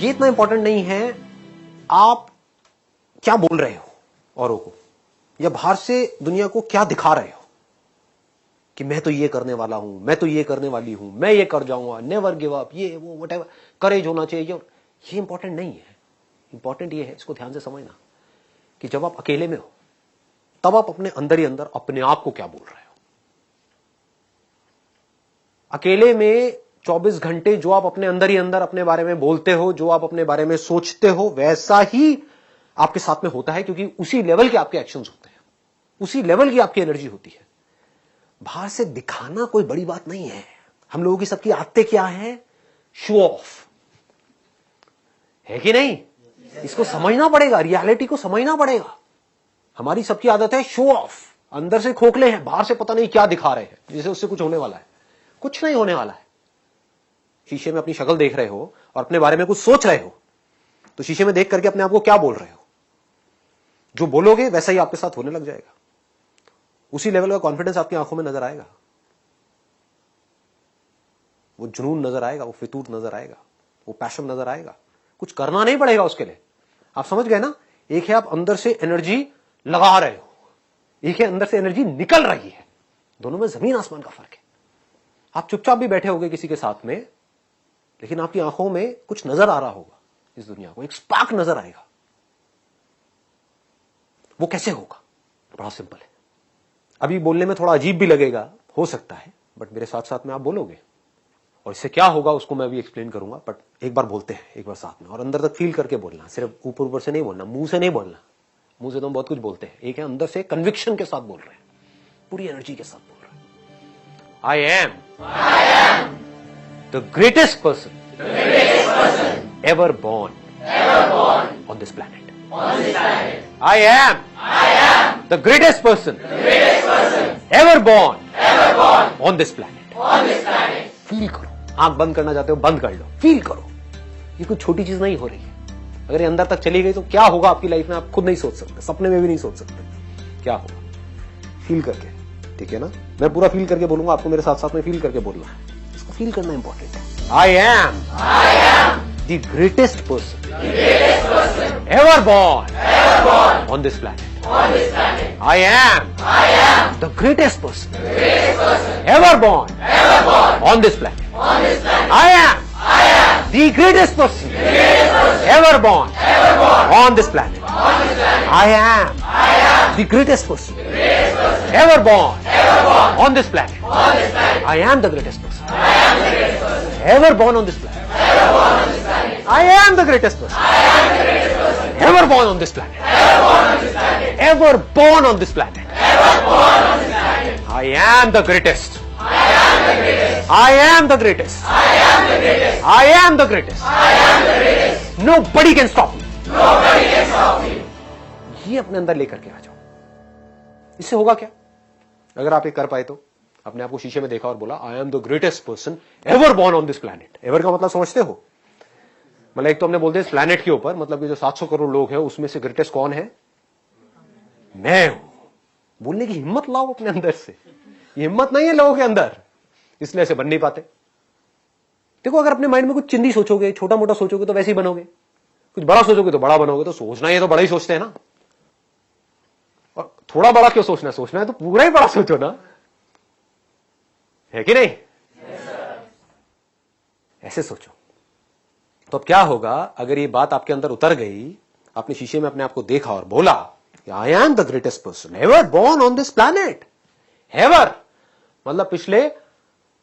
ये इतना इंपॉर्टेंट नहीं है आप क्या बोल रहे हो औरों को, या बाहर से दुनिया को क्या दिखा रहे हो कि मैं तो ये करने वाला हूं, मैं तो ये करने वाली हूं, मैं ये कर जाऊंगा, नेवर गिव अप, ये वो व्हाटएवर, करेज होना चाहिए। ये इंपॉर्टेंट नहीं है। इंपॉर्टेंट ये है, इसको ध्यान से समझना, कि जब आप अकेले में हो तब आप अपने अंदर ही अंदर अपने आप को क्या बोल रहे हो। अकेले में 24 घंटे जो आप अपने अंदर ही अंदर अपने बारे में बोलते हो, जो आप अपने बारे में सोचते हो, वैसा ही आपके साथ में होता है, क्योंकि उसी लेवल के आपके एक्शंस होते हैं, उसी लेवल की आपकी एनर्जी होती है। बाहर से दिखाना कोई बड़ी बात नहीं है। हम लोगों की सबकी आदतें क्या है? शो ऑफ, है कि नहीं? इसको समझना पड़ेगा, रियलिटी को समझना पड़ेगा। हमारी सबकी आदत है शो ऑफ, अंदर से खोखले हैं, बाहर से पता नहीं क्या दिखा रहे हैं, जैसे उससे कुछ होने वाला है। कुछ नहीं होने वाला है। शीशे में अपनी शक्ल देख रहे हो और अपने बारे में कुछ सोच रहे हो, तो शीशे में देख करके अपने आप को क्या बोल रहे हो? जो बोलोगे वैसा ही आपके साथ होने लग जाएगा। उसी लेवल का कॉन्फिडेंस आपकी आंखों में नजर आएगा, वो जुनून नजर आएगा, वो फितूर नजर आएगा, वो पैशन नजर आएगा। कुछ करना नहीं पड़ेगा उसके लिए। आप समझ गए ना? एक है आप अंदर से एनर्जी लगा रहे हो, एक है अंदर से एनर्जी निकल रही है। दोनों में जमीन आसमान का फर्क है। आप चुपचाप भी बैठे होगे किसी के साथ में, लेकिन आपकी आंखों में कुछ नजर आ रहा होगा, इस दुनिया को एक स्पार्क नजर आएगा। वो कैसे होगा? बड़ा सिंपल है। अभी बोलने में थोड़ा अजीब भी लगेगा, हो सकता है, बट मेरे साथ साथ में आप बोलोगे, और इससे क्या होगा उसको मैं भी एक्सप्लेन करूंगा। बट एक बार बोलते हैं, एक बार साथ में, और अंदर तक फील करके बोलना, सिर्फ ऊपर ऊपर से नहीं बोलना, मुंह से नहीं बोलना। मुंह से तो हम बहुत कुछ बोलते हैं, एक है अंदर से कन्विक्शन के साथ बोल रहे हैं, पूरी एनर्जी के साथ बोल रहे हैं। आई am the greatest person ever born on this planet. I am the greatest person ever born on this planet. Feel करो। आंख बंद करना चाहते हो, बंद कर लो, फील करो। ये कोई छोटी चीज नहीं हो रही है। अगर ये अंदर तक चली गई तो क्या होगा आपकी लाइफ में, आप खुद नहीं सोच सकते, सपने में भी नहीं सोच सकते क्या होगा। फील करके, ठीक है ना? मैं पूरा फील करके बोलूंगा, आपको मेरे साथ साथ में फील करके बोलना है। इसको फील करना इंपॉर्टेंट है। I am the greatest person ever born on this planet. I am the greatest person ever born on this planet. I am the greatest person ever born on this planet. I am the greatest person ever born on this planet. I am the greatest person ever born on this planet. I am the greatest person ever born on this planet. Ever born on this planet. I am the greatest. I am the greatest. I am the greatest. Nobody can stop me. ये अपने अंदर लेकर के आ जाओ। इससे होगा क्या? अगर आप ये कर पाए तो, अपने आप को शीशे में देखा और बोला आई am the greatest person ever born on this planet. Ever का मतलब समझते हो? मतलब एक तो हमने बोलते हैं इस प्लैनेट के ऊपर, मतलब कि जो 700 करोड़ लोग हैं उसमें से ग्रेटेस्ट कौन है? मैं हूं। बोलने की हिम्मत लाओ अपने अंदर से। ये हिम्मत नहीं है लोगों के अंदर, इसलिए ऐसे बन नहीं पाते। देखो, अगर अपने माइंड में कुछ चिंदी सोचोगे, छोटा मोटा सोचोगे तो वैसे ही बनोगे, कुछ बड़ा सोचोगे तो बड़ा बनोगे। तो सोचना ही है तो बड़ा ही सोचते हैं ना। और थोड़ा बड़ा क्यों सोचना है? सोचना है तो पूरा ही बड़ा सोचो ना, है कि नहीं? ऐसे सोचो। तो अब क्या होगा अगर ये बात आपके अंदर उतर गई, आपने शीशे में अपने आप को देखा और बोला आई am the greatest person ever born on this planet. Ever मतलब पिछले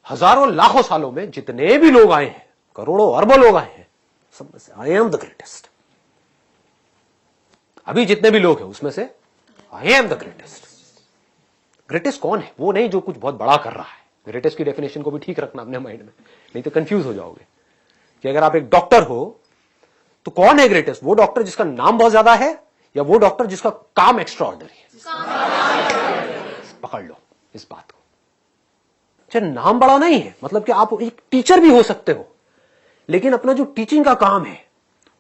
हजारों लाखों सालों में जितने भी लोग आए हैं, करोड़ों अरबों लोग आए हैं, सब में से आई एम द ग्रेटेस्ट। अभी जितने भी लोग हैं उसमें से आई एम द ग्रेटेस्ट। ग्रेटेस्ट कौन है? वो नहीं जो कुछ बहुत बड़ा कर रहा है। ग्रेटेस्ट की डेफिनेशन को भी ठीक रखना अपने माइंड में, नहीं तो कंफ्यूज हो जाओगे। कि अगर आप एक डॉक्टर हो तो कौन है ग्रेटेस्ट? वो डॉक्टर जिसका नाम बहुत ज्यादा है, या वो डॉक्टर जिसका काम एक्स्ट्रा ऑर्डिनरी है? पकड़ लो इस बात को। अच्छा, नाम बड़ा नहीं है, मतलब कि आप एक टीचर भी हो सकते हो, लेकिन अपना जो टीचिंग का काम है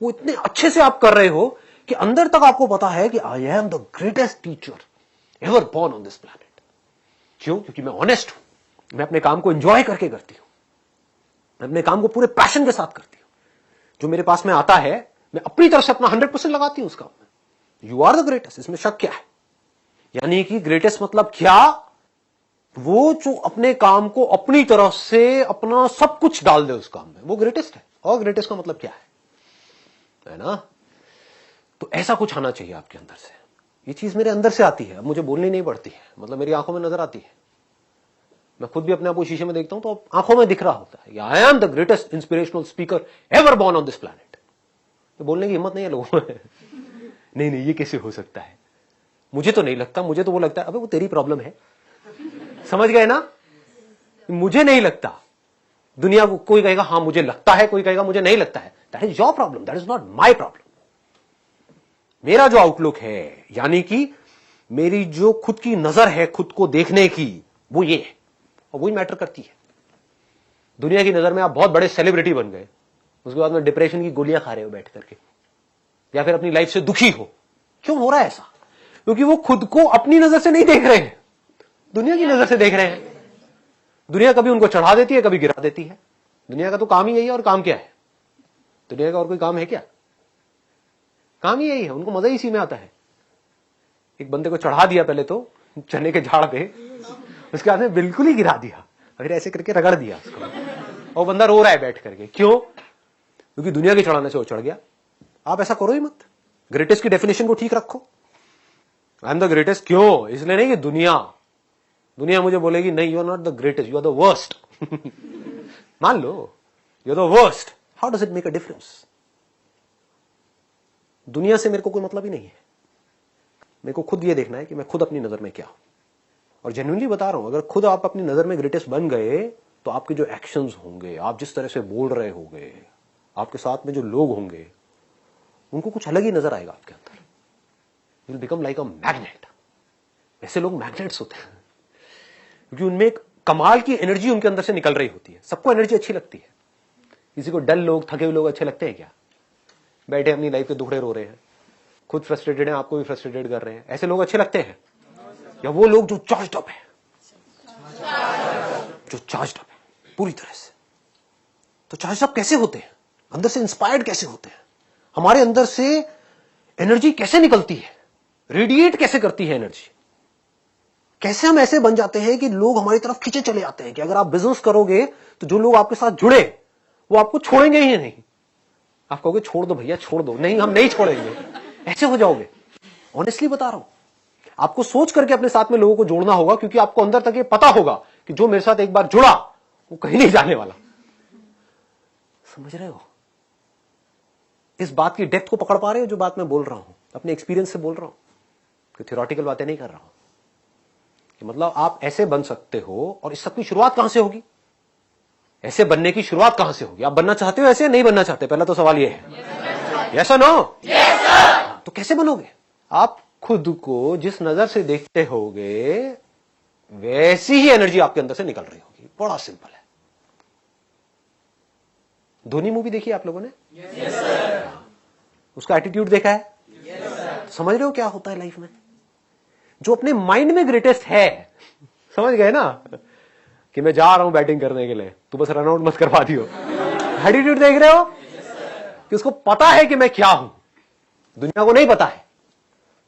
वो इतने अच्छे से आप कर रहे हो कि अंदर तक आपको पता है कि I am the greatest teacher ever born on this planet. क्यों? क्योंकि मैं ऑनेस्ट हूं, मैं अपने काम को एंजॉय करके करती हूं, मैं अपने काम को पूरे पैशन के साथ करती हूं। जो मेरे पास में आता है मैं अपनी तरफ से अपना 100% लगाती हूं उस काम में। यू आर द ग्रेटेस्ट, इसमें शक क्या है? यानी कि ग्रेटेस्ट मतलब क्या? वो जो अपने काम को अपनी तरफ से अपना सब कुछ डाल दे उस काम में, वो ग्रेटेस्ट है। और ग्रेटेस्ट का मतलब क्या है ना? तो ऐसा कुछ आना चाहिए आपके अंदर से। ये चीज मेरे अंदर से आती है, अब मुझे बोलनी नहीं पड़ती है, मतलब मेरी आंखों में नजर आती है। मैं खुद भी अपने आप को शीशे में देखता हूं तो आंखों में दिख रहा होता है, आई am the greatest inspirational speaker ever born on this planet. तो बोलने की हिम्मत नहीं है लोगों में। नहीं नहीं, ये कैसे हो सकता है? मुझे तो नहीं लगता। मुझे तो वो लगता है अबे वो तेरी प्रॉब्लम है, समझ गए ना? मुझे नहीं लगता। दुनिया को कोई कहेगा हाँ मुझे लगता है, कोई कहेगा मुझे नहीं लगता है। That is your problem, that is not my problem. मेरा जो आउटलुक है, यानी कि मेरी जो खुद की नजर है खुद को देखने की, वो ये है, और वही मैटर करती है। दुनिया की नजर में आप बहुत बड़े सेलिब्रिटी बन गए, उसके बाद में डिप्रेशन की गोलियां खा रहे हो बैठ करके, या फिर अपनी लाइफ से दुखी हो। क्यों हो रहा है ऐसा? क्योंकि वो खुद को अपनी नजर से नहीं देख रहे हैं, दुनिया की नजर से देख रहे हैं। दुनिया कभी उनको चढ़ा देती है, कभी गिरा देती है। दुनिया का तो काम ही यही है। और काम क्या है दुनिया का? और कोई काम है क्या? काम ही यही है। उनको मजा ही इसी में आता है। एक बंदे को चढ़ा दिया पहले तो चने के झाड़ पे, उसके बाद में बिल्कुल ही गिरा दिया, फिर ऐसे करके रगड़ दिया उसको, और बंदा रो रहा है बैठ करके। क्यों? क्योंकि दुनिया के चढ़ाने से वो चढ़ गया। आप ऐसा करो ही मत। ग्रेटेस्ट की डेफिनेशन को ठीक रखो। आई एम द ग्रेटेस्ट क्यों? इसलिए नहीं कि दुनिया मुझे बोलेगी नहीं, you are not the greatest, you are the worst. मान लो you are the worst, how does it make a difference? दुनिया से मेरे को कोई मतलब ही नहीं है। मेरे को खुद ये देखना है कि मैं खुद अपनी नजर में क्या हूं। और जेन्युइनली बता रहा हूं, अगर खुद आप अपनी नजर में ग्रेटेस्ट बन गए तो आपके जो एक्शंस होंगे, आप जिस तरह से बोल रहे होंगे, आपके साथ में जो लोग होंगे, उनको कुछ अलग ही नजर आएगा आपके अंदर। You will become like a magnet. ऐसे लोग मैग्नेट्स होते हैं क्योंकि उनमें एक कमाल की एनर्जी उनके अंदर से निकल रही होती है। सबको एनर्जी अच्छी लगती है। किसी को डल लोग, थके हुए लोग अच्छे लगते हैं क्या? बैठे अपनी लाइफ के दुखड़े रो रहे हैं, खुद फ्रस्ट्रेटेड हैं, आपको भी फ्रस्ट्रेटेड कर रहे हैं, ऐसे लोग अच्छे लगते हैं? या वो लोग जो चार्ज्ड अप है, जो चार्ज्ड अप है पूरी तरह से? तो चार्ज अप कैसे होते हैं? अंदर से इंस्पायर्ड कैसे होते हैं? हमारे अंदर से एनर्जी कैसे निकलती है? रेडिएट कैसे करती है एनर्जी? कैसे हम ऐसे बन जाते हैं कि लोग हमारी तरफ खींचे चले आते हैं कि अगर आप बिजनेस करोगे तो जो लोग आपके साथ जुड़े वो आपको छोड़ेंगे ही नहीं। आप कहोगे छोड़ दो भैया, छोड़ दो। नहीं, हम नहीं छोड़ेंगे। ऐसे हो जाओगे। ऑनेस्टली बता रहा हूं, आपको सोच करके अपने साथ में लोगों को जोड़ना होगा, क्योंकि आपको अंदर तक ये पता होगा कि जो मेरे साथ एक बार जुड़ा वो कहीं नहीं जाने वाला। समझ रहे हो? इस बात की डेप्थ को पकड़ पा रहे हो? जो बात मैं बोल रहा हूं अपने एक्सपीरियंस से बोल रहा हूं, कि थियोरेटिकल बातें नहीं कर रहा हूं। कि मतलब आप ऐसे बन सकते हो। और इस सब की शुरुआत कहां से होगी? ऐसे बनने की शुरुआत कहां से होगी? आप बनना चाहते हो ऐसे, नहीं बनना चाहते? पहला तो सवाल ये है। यस और नो? तो कैसे बनोगे? आप खुद को जिस नजर से देखते होगे वैसी ही एनर्जी आपके अंदर से निकल रही होगी। बड़ा सिंपल है। धोनी मूवी देखी आप लोगों ने? yes, उसका एटीट्यूड देखा है? yes, समझ रहे हो क्या होता है लाइफ में? जो अपने माइंड में ग्रेटेस्ट है, समझ गए ना, कि मैं जा रहा हूं बैटिंग करने के लिए, तू बस रन आउट मत करवा दियो। एटीट्यूड देख रहे हो? कि उसको पता है कि मैं क्या हूं। दुनिया को नहीं पता है,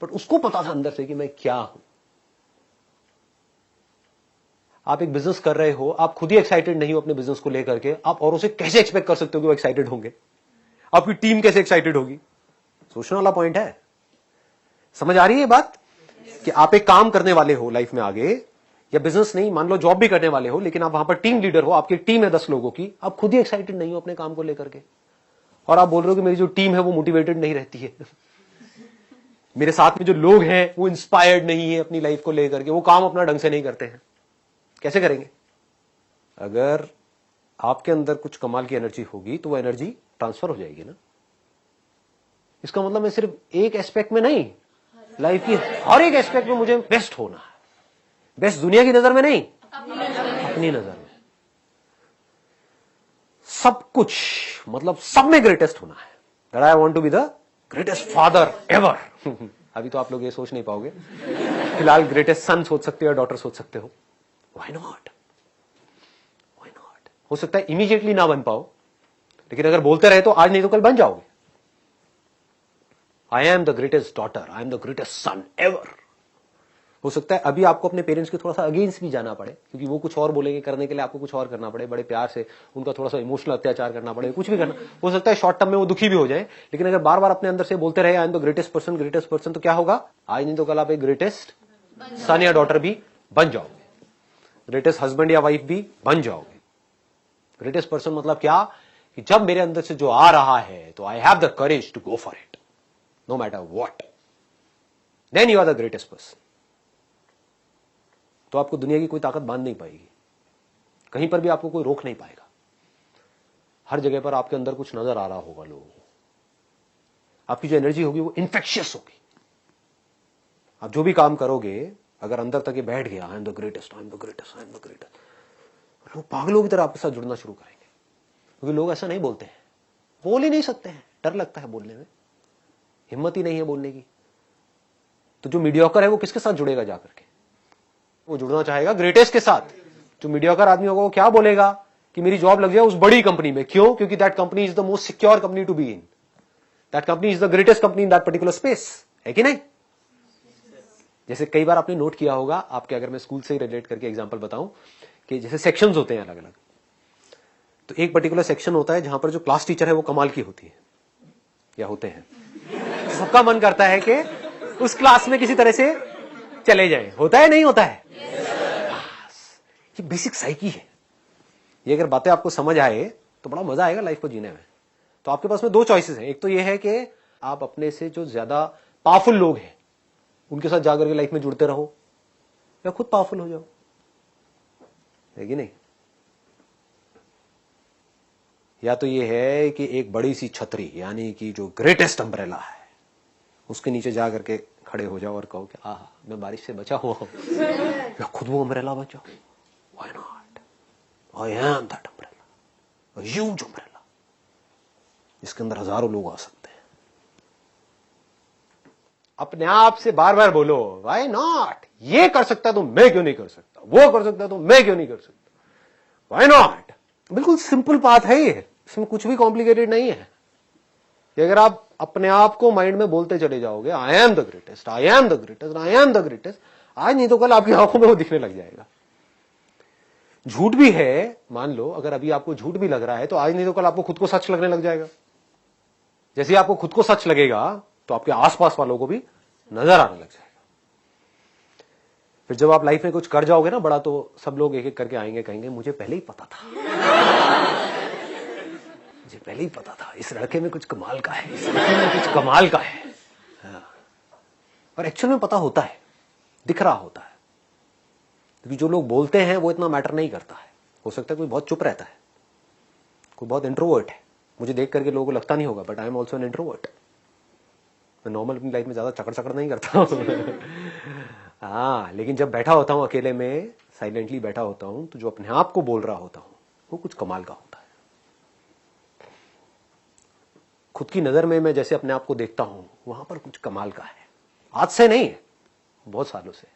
बट उसको पता था अंदर से कि मैं क्या हूं। आप एक बिजनेस कर रहे हो, आप खुद ही एक्साइटेड नहीं हो अपने बिजनेस को लेकर के, आप औरों से कैसे एक्सपेक्ट कर सकते हो कि वो एक्साइटेड होंगे? आपकी टीम कैसे एक्साइटेड होगी? सोचने वाला पॉइंट है। समझ आ रही है ये बात? कि आप एक काम करने वाले हो लाइफ में आगे, या बिजनेस नहीं, मान लो जॉब भी करने वाले हो, लेकिन आप वहां पर टीम लीडर हो, आपकी टीम है 10 लोगों की, आप खुद ही एक्साइटेड नहीं हो अपने काम को लेकर के, और आप बोल रहे हो कि मेरी जो टीम है वो मोटिवेटेड नहीं रहती है। मेरे साथ में जो लोग हैं वो इंस्पायर्ड नहीं है अपनी लाइफ को लेकर के, वो काम अपना ढंग से नहीं करते हैं। कैसे करेंगे? अगर आपके अंदर कुछ कमाल की एनर्जी होगी तो वो एनर्जी ट्रांसफर हो जाएगी ना। इसका मतलब मैं सिर्फ एक एस्पेक्ट में नहीं, लाइफ की हर एक एस्पेक्ट में मुझे बेस्ट होना है। बेस्ट दुनिया की नजर में नहीं, अपनी नजर में। सब कुछ, मतलब सब में ग्रेटेस्ट होना है। That I want to be the greatest father ever. अभी तो आप लोग ये सोच नहीं पाओगे। फिलहाल ग्रेटेस्ट सन सोच सकते हो या डॉटर सोच सकते हो। Why not? Why not? हो सकता है इमीडिएटली ना बन पाओ, लेकिन अगर बोलते रहे तो आज नहीं तो कल बन जाओगे। I am the greatest daughter, I am the greatest son ever. हो सकता है अभी आपको अपने पेरेंट्स के थोड़ा सा अगेंस्ट भी जाना पड़े, क्योंकि वो कुछ और बोलेंगे, करने के लिए आपको कुछ और करना पड़े, बड़े प्यार से उनका थोड़ा सा इमोशनल अत्याचार करना पड़े, कुछ भी करना हो सकता है। शॉर्ट टर्म में वो दुखी भी हो जाए, लेकिन अगर बार बार अपने अंदर से बोलते रहे आई एम द ग्रेटेस्ट पर्सन, तो क्या होगा? आज नहीं तो कल आप एक ग्रेटेस्ट सन या डॉटर भी बन जाओगे, ग्रेटेस्ट हस्बैंड या वाइफ भी बन जाओगे। ग्रेटेस्ट पर्सन मतलब क्या? कि जब मेरे अंदर से जो आ रहा है तो I have the courage to go for it, no matter what, then you are the greatest person. तो आपको दुनिया की कोई ताकत बांध नहीं पाएगी, कहीं पर भी आपको कोई रोक नहीं पाएगा। हर जगह पर आपके अंदर कुछ नजर आ रहा होगा लोगों को, आपकी जो एनर्जी होगी वो इन्फेक्शियस होगी। आप जो भी काम करोगे, अगर अंदर तक ये बैठ गया आई am the greatest, I am the greatest, I am the greatest, लोग पागलों की तरह आपके साथ जुड़ना शुरू करेंगे। क्योंकि लोग ऐसा नहीं बोलते हैं, बोल ही नहीं सकते हैं, डर लगता है बोलने में, हिम्मत ही नहीं है बोलने की। तो जो मीडियोकर है वो किसके साथ जुड़ेगा जाकर के? वो जुड़ना चाहेगा ग्रेटेस्ट के साथ। जो मीडियोकर आदमी होगा वो क्या बोलेगा? कि मेरी जॉब लग जाए उस बड़ी कंपनी में। क्यों? क्योंकि that company is the most secure company to be in, that company is the greatest company in that particular space, है कि नहीं? जैसे कई बार आपने नोट किया होगा, आपके अगर मैं स्कूल से ही रिलेट करके एग्जांपल बताऊं, कि जैसे सेक्शंस होते हैं अलग अलग, तो एक पर्टिकुलर सेक्शन होता है जहां पर जो क्लास टीचर है वो कमाल की होती है या होते हैं, सबका मन करता है कि उस क्लास में किसी तरह से चले जाए। होता है नहीं होता है? ये बेसिक साइकी है। ये अगर बातें आपको समझ आए तो बड़ा मजा आएगा लाइफ को जीने में। तो आपके पास में दो चॉइसेस हैं, एक तो ये है कि आप अपने से जो ज्यादा पावरफुल लोग हैं उनके साथ जाकर के लाइफ में जुड़ते रहो, या खुद पावरफुल हो जाओ, है कि नहीं? या तो ये है कि एक बड़ी सी छतरी, यानी कि जो ग्रेटेस्ट अम्ब्रेला है, उसके नीचे जाकर के खड़े हो जाओ और कहो कि आहा मैं बारिश से बचा हुआ हूं, या खुद वो अम्ब्रेला बन जाओ। Why not? I am that umbrella, a huge umbrella, इसके अंदर हजारों लोग आ सकते हैं। अपने आप से बार बार बोलो व्हाई नॉट? ये कर सकता तो मैं क्यों नहीं कर सकता, वो कर सकता तो मैं क्यों नहीं कर सकता, व्हाई नॉट? बिल्कुल सिंपल बात है ये, इसमें कुछ भी कॉम्प्लिकेटेड नहीं है। कि अगर आप अपने आप को माइंड में बोलते चले जाओगे I am the greatest, I am the greatest, I am the greatest, आज नहीं तो कल आपकी आंखों में वो दिखने लग जाएगा। झूठ भी है, मान लो अगर अभी आपको झूठ भी लग रहा है तो आज नहीं तो कल आपको खुद को सच लगने लग जाएगा। जैसे आपको खुद को सच लगेगा तो आपके आसपास वालों को भी नजर आने लग जाएगा। फिर जब आप लाइफ में कुछ कर जाओगे ना बड़ा, तो सब लोग एक एक करके आएंगे, कहेंगे मुझे पहले ही पता था, मुझे पहले ही पता था, इस लड़के में कुछ कमाल का है, इस लड़के में कुछ कमाल का है। हाँ। और एक्चुअल में पता होता है, दिख रहा होता है। क्योंकि जो लोग बोलते हैं वो इतना मैटर नहीं करता है। हो सकता है कोई बहुत चुप रहता है, कोई बहुत इंट्रोवर्ट है, मुझे देख करके लोगों को लगता नहीं होगा, but I am also an introvert. मैं नॉर्मल अपनी लाइफ में ज्यादा चकड़ चकड़ नहीं करता हूं। हाँ, लेकिन जब बैठा होता हूं अकेले में, साइलेंटली बैठा होता हूं, तो जो अपने आप को बोल रहा होता हूं वो कुछ कमाल का होता है। खुद की नजर में मैं जैसे अपने आप को देखता हूं वहां पर कुछ कमाल का है। आज से नहीं है, बहुत सालों से।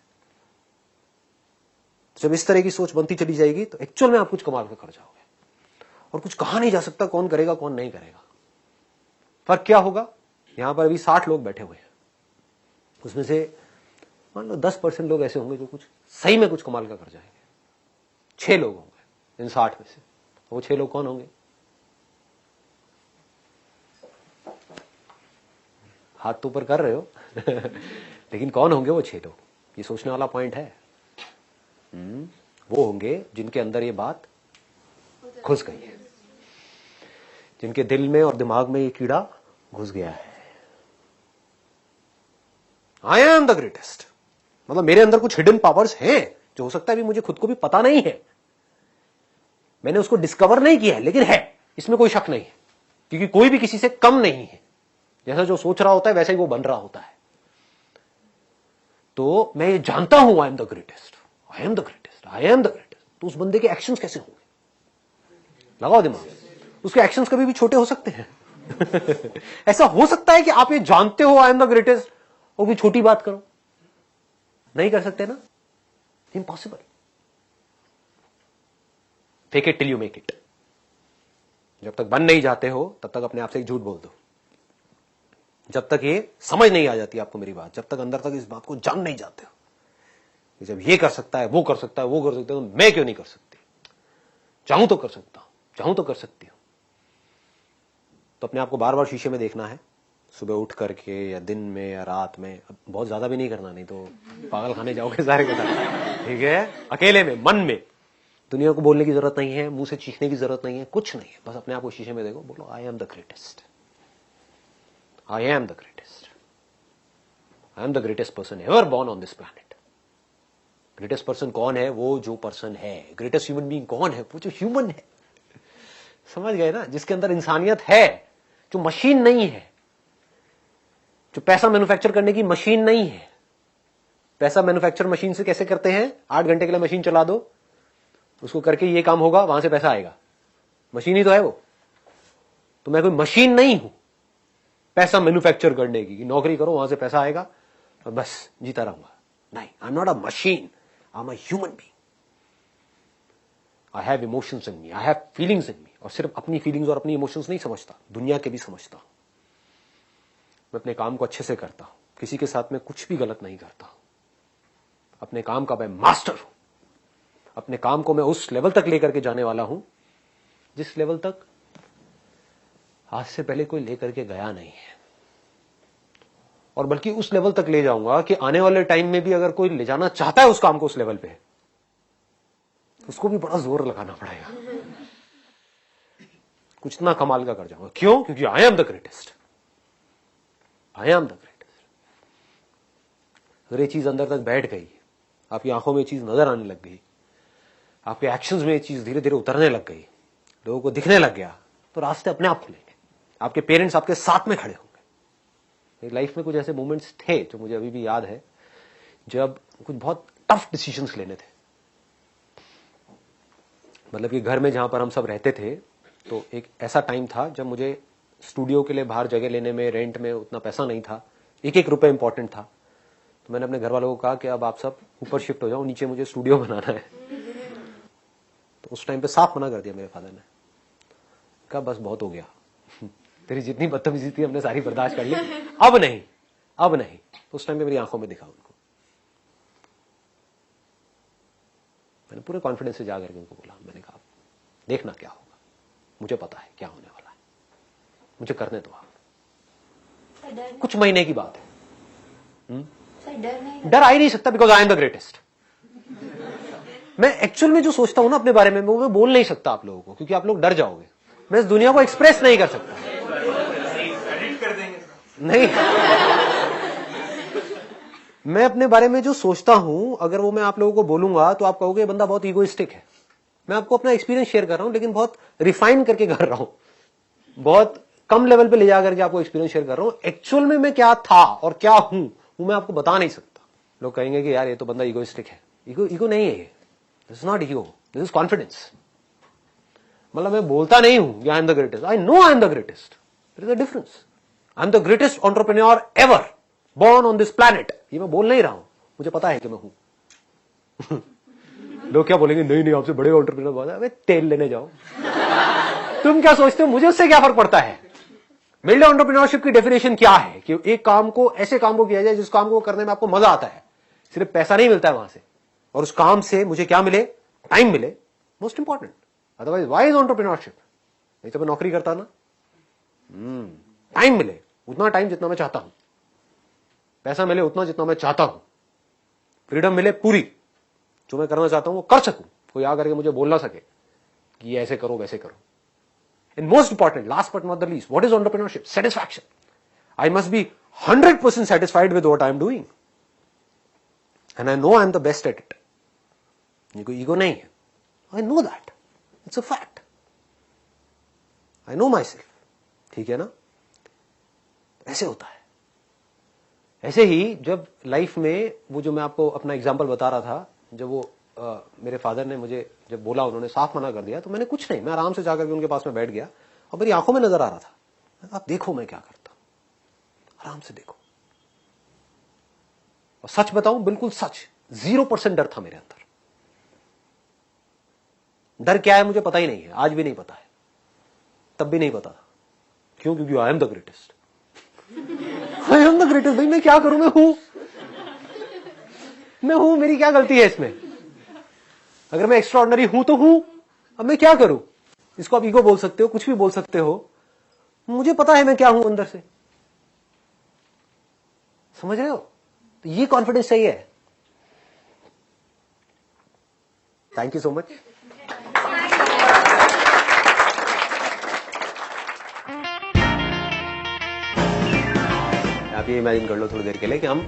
जब इस तरह की सोच बनती चली जाएगी तो एक्चुअल में आप कुछ कमाल का कर जाओगे। और कुछ कहा नहीं जा सकता कौन करेगा कौन नहीं करेगा। फर्क क्या होगा? यहां पर अभी 60 लोग बैठे हुए हैं, उसमें से मान लो 10% लोग ऐसे होंगे जो कुछ सही में कुछ कमाल का कर जाएंगे। 6 लोग होंगे इन 60 में से। वो 6 लोग कौन होंगे? हाथ तो ऊपर कर रहे हो लेकिन कौन होंगे वो 6 लोग? ये सोचने वाला पॉइंट है। वो होंगे जिनके अंदर ये बात घुस गई है, जिनके दिल में और दिमाग में ये कीड़ा घुस गया है। आई एम द ग्रेटेस्ट, मतलब मेरे अंदर कुछ हिडन पावर्स हैं जो हो सकता है अभी मुझे खुद को भी पता नहीं है, मैंने उसको डिस्कवर नहीं किया है, लेकिन है, इसमें कोई शक नहीं है। क्योंकि कोई भी किसी से कम नहीं है। जैसा जो सोच रहा होता है वैसा ही वो बन रहा होता है। तो मैं ये जानता हूं आई am the greatest, I am the greatest, I am the greatest. तो उस बंदे के एक्शंस कैसे होंगे? लगाओ दिमाग। उसके एक्शंस कभी भी छोटे हो सकते हैं ऐसा हो सकता है कि आप ये जानते हो आई एम द ग्रेटेस्ट और भी छोटी बात करो? नहीं कर सकते ना, impossible. Fake it till you make it. जब तक बन नहीं जाते हो तब तक अपने आप से एक झूठ बोल दो। जब तक ये समझ नहीं आ जाती आपको मेरी बात, जब तक अंदर तक इस बात को जान नहीं जाते हो कि जब ये कर सकता है, वो कर सकता है, वो कर सकता है, तो मैं क्यों नहीं कर सकती? चाहूं तो कर सकता हूं, चाहूं तो कर सकती हूं। तो अपने आप को बार बार शीशे में देखना है, सुबह उठ करके या दिन में या रात में। अब बहुत ज्यादा भी नहीं करना, नहीं तो पागल खाने जाओगे सारे के सारे, ठीक है? अकेले में, मन में। दुनिया को बोलने की जरूरत नहीं है, मुंह से चीखने की जरूरत नहीं है, कुछ नहीं है। बस अपने आप को शीशे में देखो, बोलो आई am the greatest, I am the greatest, I am the greatest person ever born on this planet. Greatest person कौन है? वो जो पर्सन है। ग्रेटेस्ट ह्यूमन बीइंग कौन है? वो जो ह्यूमन है। समझ गए ना? जिसके अंदर इंसानियत है, जो मशीन नहीं है, जो पैसा मैन्युफैक्चर करने की मशीन नहीं है। पैसा मैन्युफैक्चर मशीन से कैसे करते हैं? 8 घंटे के लिए मशीन चला दो, उसको करके ये काम होगा, वहां से पैसा आएगा। मशीन ही तो है वो। तो मैं कोई मशीन नहीं हूं पैसा मैन्युफैक्चर करने की, नौकरी करो वहां से पैसा आएगा और बस जीता रहूंगा। नहीं, I am not a machine, I am a human being. I have emotions in me, I have feelings in me. और सिर्फ अपनी फीलिंग्स और अपनी इमोशंस नहीं समझता, दुनिया के भी समझता हूं। मैं अपने काम को अच्छे से करता हूं, किसी के साथ में कुछ भी गलत नहीं करता हूं। अपने काम का मैं मास्टर हूं। अपने काम को मैं उस लेवल तक लेकर के जाने वाला हूं जिस लेवल तक आज से पहले कोई लेकर के गया नहीं है। और बल्कि उस लेवल तक ले जाऊंगा कि आने वाले टाइम में भी अगर कोई ले जाना चाहता है उस काम को उस लेवल पे, उसको भी बड़ा जोर लगाना पड़ेगा। कुछ ना कमाल का कर जाऊंगा। क्यों? क्योंकि आई am the greatest, I am the greatest. अगर ये चीज अंदर तक बैठ गई, आपकी आंखों में ये चीज नजर आने लग गई, आपके एक्शंस में ये चीज धीरे धीरे उतरने लग गई, लोगों को दिखने लग गया, तो रास्ते अपने आप खुलेंगे। आपके पेरेंट्स आपके साथ में खड़े होंगे। मेरी लाइफ में कुछ ऐसे मोमेंट्स थे जो मुझे अभी भी याद है, जब कुछ बहुत टफ डिसीजंस लेने थे। मतलब कि घर में जहां पर हम सब रहते थे, तो एक ऐसा टाइम था जब मुझे स्टूडियो के लिए बाहर जगह लेने में, रेंट में उतना पैसा नहीं था, एक एक रुपए इंपॉर्टेंट था। तो मैंने अपने घर वालों को कहा कि अब आप सब ऊपर शिफ्ट हो जाओ, नीचे मुझे स्टूडियो बनाना है। तो उस टाइम पे साफ मना कर दिया मेरे फादर ने। कहा बस बहुत हो गया, तेरी जितनी बदतमीजी थी हमने सारी बर्दाश्त कर ली, अब नहीं, अब नहीं। तो उस टाइम पे मेरी आंखों में दिखा उनको। मैंने पूरे कॉन्फिडेंस से जाकर के उनको बोला, मैंने कहा देखना क्या होगा, मुझे पता है क्या होने वाला है, मुझे करने दो। कुछ महीने की बात है। डर आ ही नहीं सकता, because I am the greatest. मैं एक्चुअल में जो सोचता हूं ना अपने बारे में, वो मैं बोल नहीं सकता आप लोगों को, क्योंकि आप लोग डर जाओगे। मैं इस दुनिया को एक्सप्रेस नहीं कर सकता। नहीं, मैं अपने बारे में जो सोचता हूं, अगर वो मैं आप लोगों को बोलूंगा तो आप कहोगे बंदा बहुत इगोइस्टिक है। मैं आपको अपना एक्सपीरियंस शेयर कर रहा हूं, लेकिन बहुत रिफाइन करके कर रहा हूं, बहुत कम लेवल पे ले जाकर के आपको एक्सपीरियंस शेयर कर रहा हूं। एक्चुअल में मैं क्या था और क्या हूं वो मैं आपको बता नहीं सकता। लोग कहेंगे कि यार ये तो बंदा इगोइस्टिक है। ईगो नहीं है ये, this is not ego, this is confidence. मतलब मैं बोलता नहीं हूं कि I am the greatest, I know I am the greatest. There is a difference. I am the greatest entrepreneur ever born on this planet. ये मैं बोल नहीं रहा हूं, मुझे पता है कि मैं हूं। लोग क्या बोलेंगे, नहीं नहीं आपसे बड़े एंटरप्रेन्योर बहुत है। तेल लेने जाओ। तुम क्या सोचते हो, मुझे उससे क्या फर्क पड़ता है? मेरे लिए एंटरप्रेन्योरशिप की डेफिनेशन क्या है कि एक काम को, ऐसे काम को किया जाए जिस काम को करने में आपको मजा आता है, सिर्फ पैसा नहीं मिलता है वहां से, और उस काम से मुझे क्या मिले, टाइम मिले, most important. Otherwise why is entrepreneurship? नहीं तो मैं नौकरी करता ना। टाइम मिले, उतना टाइम जितना मैं चाहता हूं, पैसा मिले उतना जितना मैं चाहता हूं, फ्रीडम मिले पूरी, जो मैं करना चाहता हूं वो कर सकूं, कोई आकर के मुझे बोल ना सके कि ये ऐसे करो वैसे करो। And most important, last but not the least, what is entrepreneurship? Satisfaction. I must be 100% satisfied with what I am doing. And I know I am the best at it. Ego nahi hai. I know that. It's a fact. I know myself. ठीक है ना? ऐसे होता है। ऐसे ही जब life में, वो जो मैं आपको अपना एग्जाम्पल बता रहा था, जब वो मेरे फादर ने मुझे जब बोला, उन्होंने साफ मना कर दिया, तो मैंने कुछ नहीं, मैं आराम से जाकर के उनके पास में बैठ गया और मेरी आंखों में नजर आ रहा था, आप देखो मैं क्या करता हूं, आराम से देखो। और सच बताऊं, बिल्कुल सच, 0% डर था मेरे अंदर। डर क्या है मुझे पता ही नहीं है, आज भी नहीं पता है। तब भी नहीं पता था। क्यों? क्योंकि आई am the greatest. I am the greatest. भाई मैं क्या करूं, मैं हूं, मेरी क्या गलती है इसमें? अगर मैं एक्स्ट्रा ऑर्डिनरी हूं तो हूं, अब मैं क्या करूं? इसको आप ईगो बोल सकते हो, कुछ भी बोल सकते हो, मुझे पता है मैं क्या हूं अंदर से। समझ रहे हो? तो ये कॉन्फिडेंस चाहिए। Thank you so much. आप ये इमेजिन कर लो थोड़ी देर के लिए कि हम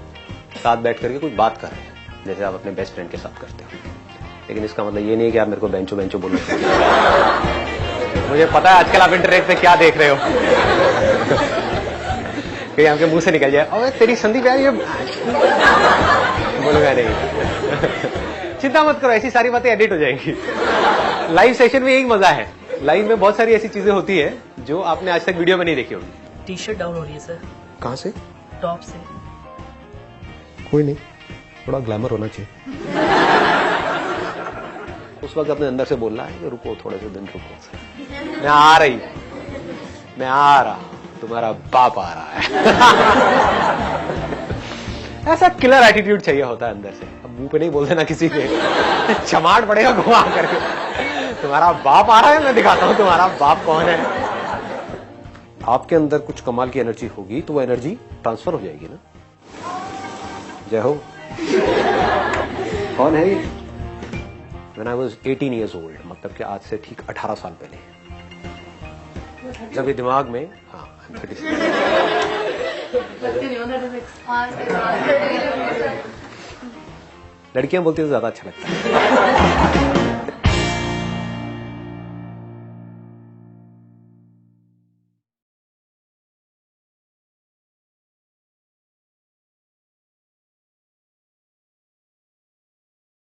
साथ बैठ करके कुछ बात कर रहे हैं, जैसे आप अपने बेस्ट फ्रेंड के साथ करते हो। लेकिन इसका मतलब ये नहीं है कि आप मेरे को बेंचो बेंचो बोलना चाहिए। मुझे पता है आजकल आप इंटरनेट पे क्या देख रहे हो। कहीं आपके मुंह से निकल जाए, अबे तेरी संदीप यार ये बोलूंगा नहीं। चिंता मत करो, ऐसी सारी बातें एडिट हो जाएंगी। लाइव सेशन में यही मजा है। लाइव में बहुत सारी ऐसी चीजें होती है जो आपने आज तक वीडियो में नहीं देखी होगी। टी शर्ट डाउन हो रही है सर। कहां से? टॉप से। कोई नहीं, थोड़ा ग्लैमर होना चाहिए। उस वक्त अपने अंदर से बोलना है कि रुको, थोड़े से दिन रुको, मैं आ रहा, तुम्हारा बाप आ रहा है। ऐसा किलर एटीट्यूड चाहिए होता है अंदर से। अब मुंह पे नहीं बोल देना किसी के, चमाट पड़ेगा घुमा करके, तुम्हारा बाप आ रहा है, मैं दिखाता हूं तुम्हारा बाप कौन है। आपके अंदर कुछ कमाल की एनर्जी होगी तो वो एनर्जी ट्रांसफर हो जाएगी ना। जय हो। कौन है ये? When I was 18 years old, मतलब कि आज से ठीक 18 साल पहले, जब ये दिमाग में, हाँ 36, लड़कियां बोलती है तो ज्यादा अच्छा लगता है।